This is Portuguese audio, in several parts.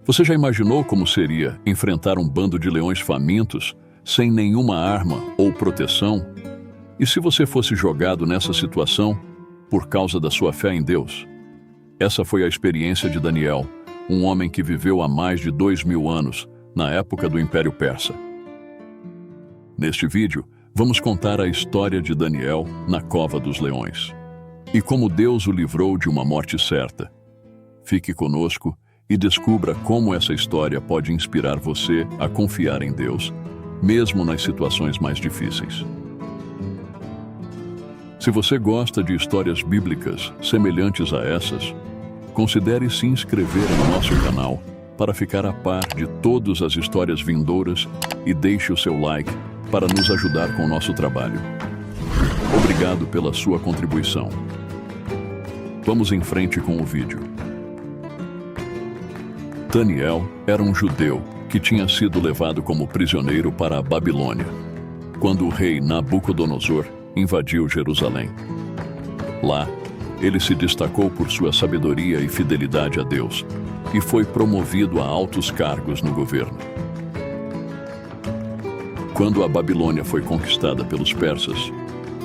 Você já imaginou como seria enfrentar um bando de leões famintos, sem nenhuma arma ou proteção? E se você fosse jogado nessa situação por causa da sua fé em Deus? Essa foi a experiência de Daniel, um homem que viveu há mais de 2000 anos, na época do Império Persa. Neste vídeo, vamos contar a história de Daniel na cova dos leões e como Deus o livrou de uma morte certa. Fique conosco e descubra como essa história pode inspirar você a confiar em Deus, mesmo nas situações mais difíceis. Se você gosta de histórias bíblicas semelhantes a essas, considere se inscrever no nosso canal para ficar a par de todas as histórias vindouras e deixe o seu like para nos ajudar com o nosso trabalho. Obrigado pela sua contribuição. Vamos em frente com o vídeo. Daniel era um judeu que tinha sido levado como prisioneiro para a Babilônia, quando o rei Nabucodonosor invadiu Jerusalém. Lá, ele se destacou por sua sabedoria e fidelidade a Deus e foi promovido a altos cargos no governo. Quando a Babilônia foi conquistada pelos persas,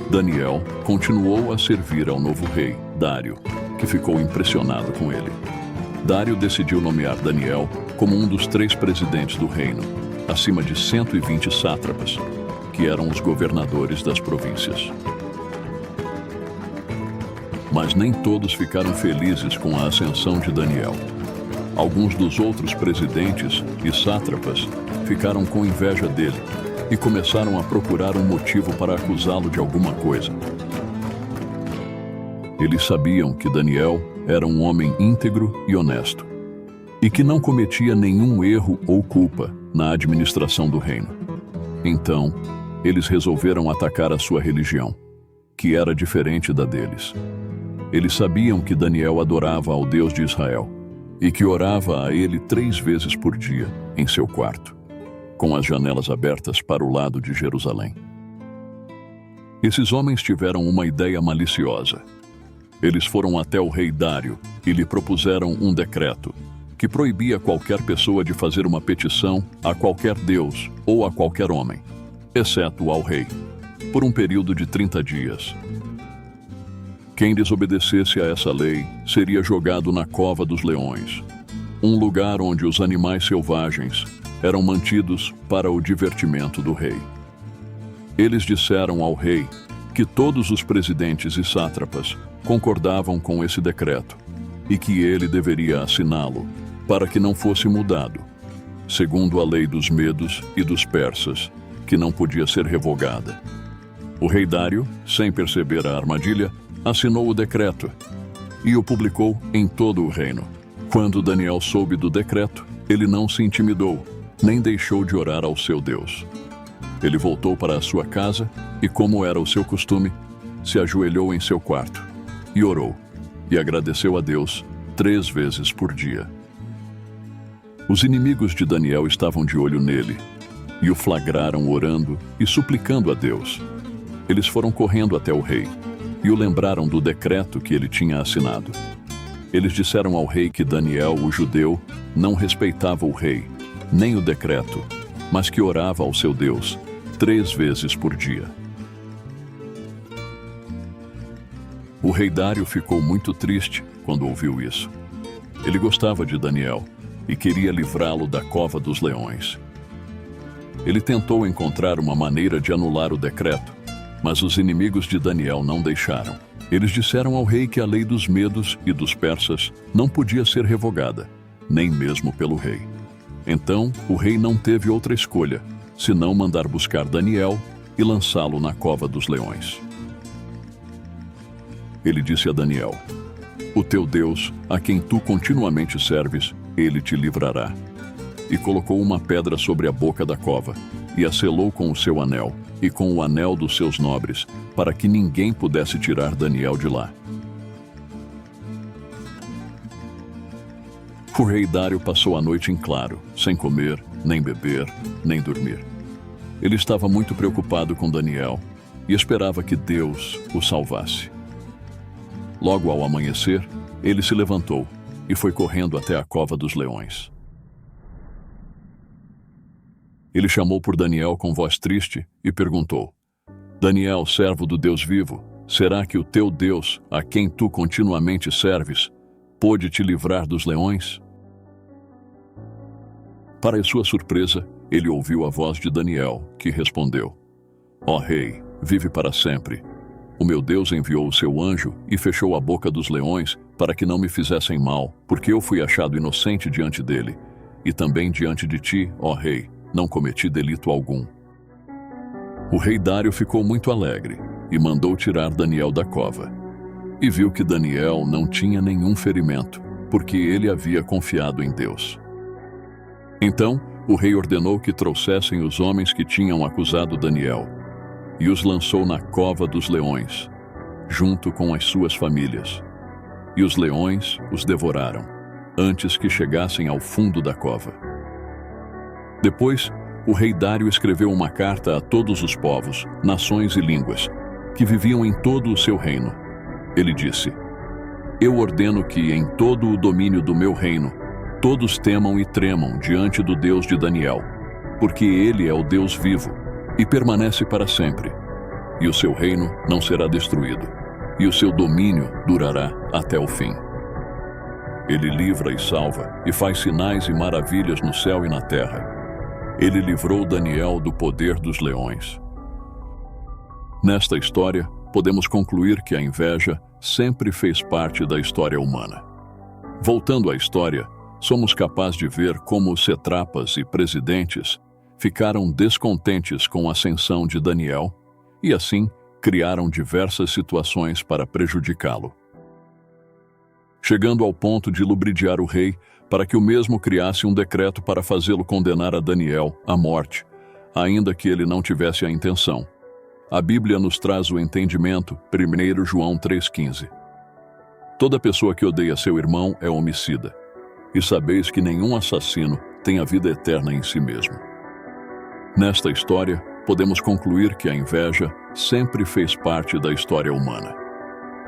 Daniel continuou a servir ao novo rei, Dário, que ficou impressionado com ele. Dário decidiu nomear Daniel como um dos 3 presidentes do reino, acima de 120 sátrapas, que eram os governadores das províncias. Mas nem todos ficaram felizes com a ascensão de Daniel. Alguns dos outros presidentes e sátrapas ficaram com inveja dele e começaram a procurar um motivo para acusá-lo de alguma coisa. Eles sabiam que Daniel era um homem íntegro e honesto, e que não cometia nenhum erro ou culpa na administração do reino. Então, eles resolveram atacar a sua religião, que era diferente da deles. Eles sabiam que Daniel adorava ao Deus de Israel e que orava a ele 3 vezes por dia em seu quarto, com as janelas abertas para o lado de Jerusalém. Esses homens tiveram uma ideia maliciosa. Eles foram até o rei Dário e lhe propuseram um decreto que proibia qualquer pessoa de fazer uma petição a qualquer deus ou a qualquer homem, exceto ao rei, por um período de 30 dias. Quem desobedecesse a essa lei seria jogado na cova dos leões, um lugar onde os animais selvagens eram mantidos para o divertimento do rei. Eles disseram ao rei que todos os presidentes e sátrapas concordavam com esse decreto e que ele deveria assiná-lo para que não fosse mudado, segundo a lei dos medos e dos persas, que não podia ser revogada. O rei Dário, sem perceber a armadilha, assinou o decreto e o publicou em todo o reino. Quando Daniel soube do decreto, ele não se intimidou, nem deixou de orar ao seu Deus. Ele voltou para a sua casa e, como era o seu costume, se ajoelhou em seu quarto e orou, e agradeceu a Deus 3 vezes por dia. Os inimigos de Daniel estavam de olho nele e o flagraram orando e suplicando a Deus. Eles foram correndo até o rei e o lembraram do decreto que ele tinha assinado. Eles disseram ao rei que Daniel, o judeu, não respeitava o rei, nem o decreto, mas que orava ao seu Deus 3 vezes por dia. O rei Dário ficou muito triste quando ouviu isso. Ele gostava de Daniel e queria livrá-lo da cova dos leões. Ele tentou encontrar uma maneira de anular o decreto, mas os inimigos de Daniel não deixaram. Eles disseram ao rei que a lei dos medos e dos persas não podia ser revogada, nem mesmo pelo rei. Então, o rei não teve outra escolha, senão mandar buscar Daniel e lançá-lo na cova dos leões. Ele disse a Daniel: "O teu Deus, a quem tu continuamente serves, ele te livrará." E colocou uma pedra sobre a boca da cova, e a selou com o seu anel, e com o anel dos seus nobres, para que ninguém pudesse tirar Daniel de lá. O rei Dário passou a noite em claro, sem comer, nem beber, nem dormir. Ele estava muito preocupado com Daniel e esperava que Deus o salvasse. Logo ao amanhecer, ele se levantou e foi correndo até a cova dos leões. Ele chamou por Daniel com voz triste e perguntou: Daniel, servo do Deus vivo, será que o teu Deus, a quem tu continuamente serves, pôde te livrar dos leões? Para sua surpresa, ele ouviu a voz de Daniel, que respondeu: Ó rei, vive para sempre. O meu Deus enviou o seu anjo e fechou a boca dos leões para que não me fizessem mal, porque eu fui achado inocente diante dele, e também diante de ti, ó rei, não cometi delito algum. O rei Dário ficou muito alegre e mandou tirar Daniel da cova. E viu que Daniel não tinha nenhum ferimento, porque ele havia confiado em Deus. Então, o rei ordenou que trouxessem os homens que tinham acusado Daniel, e os lançou na cova dos leões, junto com as suas famílias. E os leões os devoraram, antes que chegassem ao fundo da cova. Depois, o rei Dário escreveu uma carta a todos os povos, nações e línguas, que viviam em todo o seu reino. Ele disse: Eu ordeno que, em todo o domínio do meu reino, todos temam e tremam diante do Deus de Daniel, porque ele é o Deus vivo e permanece para sempre, e o seu reino não será destruído, e o seu domínio durará até o fim. Ele livra e salva, e faz sinais e maravilhas no céu e na terra. Ele livrou Daniel do poder dos leões. Nesta história, podemos concluir que a inveja sempre fez parte da história humana. Voltando à história, somos capazes de ver como os satrapas e presidentes ficaram descontentes com a ascensão de Daniel e, assim, criaram diversas situações para prejudicá-lo, chegando ao ponto de lubridiar o rei para que o mesmo criasse um decreto para fazê-lo condenar a Daniel à morte, ainda que ele não tivesse a intenção. A Bíblia nos traz o entendimento, 1 João 3,15. Toda pessoa que odeia seu irmão é homicida, e sabeis que nenhum assassino tem a vida eterna em si mesmo. Nesta história, podemos concluir que a inveja sempre fez parte da história humana.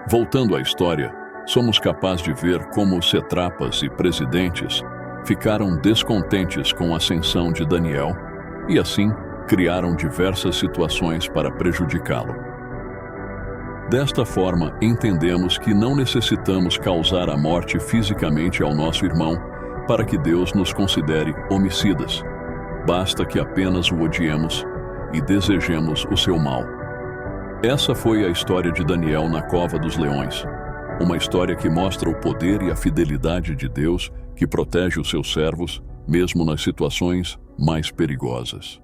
Voltando à história, somos capazes de ver como os satrapas e presidentes ficaram descontentes com a ascensão de Daniel e, assim, criaram diversas situações para prejudicá-lo. Desta forma, entendemos que não necessitamos causar a morte fisicamente ao nosso irmão para que Deus nos considere homicidas. Basta que apenas o odiemos e desejemos o seu mal. Essa foi a história de Daniel na cova dos leões. Uma história que mostra o poder e a fidelidade de Deus que protege os seus servos, mesmo nas situações mais perigosas.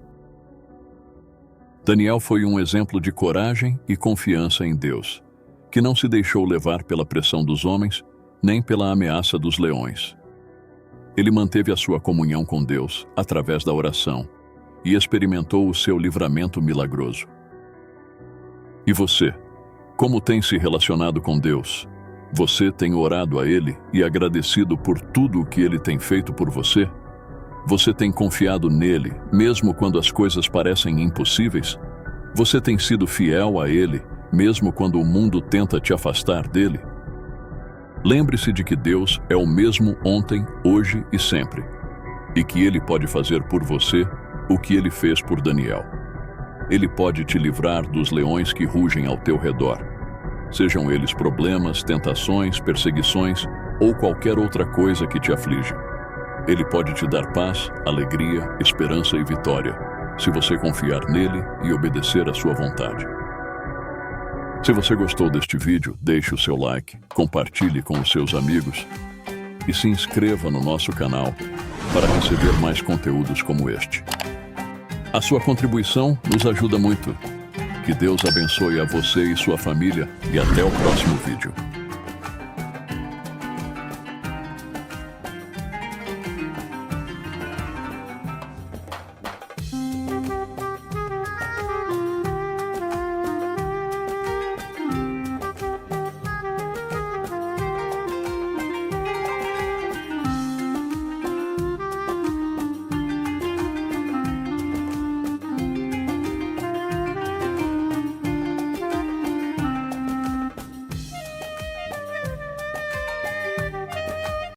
Daniel foi um exemplo de coragem e confiança em Deus, que não se deixou levar pela pressão dos homens, nem pela ameaça dos leões. Ele manteve a sua comunhão com Deus através da oração e experimentou o seu livramento milagroso. E você? Como tem se relacionado com Deus? Você tem orado a Ele e agradecido por tudo o que Ele tem feito por você? Você tem confiado nele, mesmo quando as coisas parecem impossíveis? Você tem sido fiel a Ele, mesmo quando o mundo tenta te afastar dele? Lembre-se de que Deus é o mesmo ontem, hoje e sempre, e que Ele pode fazer por você o que Ele fez por Daniel. Ele pode te livrar dos leões que rugem ao teu redor, sejam eles problemas, tentações, perseguições ou qualquer outra coisa que te aflige. Ele pode te dar paz, alegria, esperança e vitória, se você confiar nele e obedecer à sua vontade. Se você gostou deste vídeo, deixe o seu like, compartilhe com os seus amigos e se inscreva no nosso canal para receber mais conteúdos como este. A sua contribuição nos ajuda muito. Que Deus abençoe a você e sua família e até o próximo vídeo.